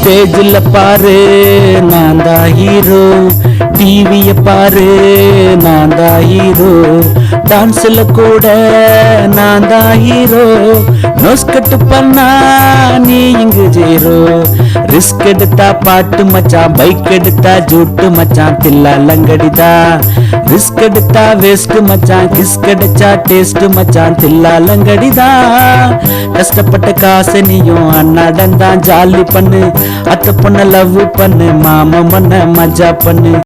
ஸ்டேஜில் பாரு நான் தான் ஹீரோ, டிவிய பாரு நான் தான் ஹீரோ, டான்ஸ்ல கூட நான் தான் ஹீரோ, நோஸ் கட்டு பண்ணா நீ இங்கு ஜீரோ. ரிஸ்க் எடுத்தா பாட்டு மச்சான், பைக் எடுத்தா ஜூட்டு மச்சான், தில்லாலங்கடிதா. ரிஸ்க் எடுத்தா வேஸ்ட் மச்சான், கிஸ் கிடைச்சா டேஸ்ட் மச்சான், தில்லாலங்கடிதா. கஷ்டப்பட்ட காசு நீயும் அண்ணாடன் தான் ஜாலி பண்ணு, அத்தை பொண்ண லவ் பண்ணு, மாமன் பண்ண மஜா பண்ணு.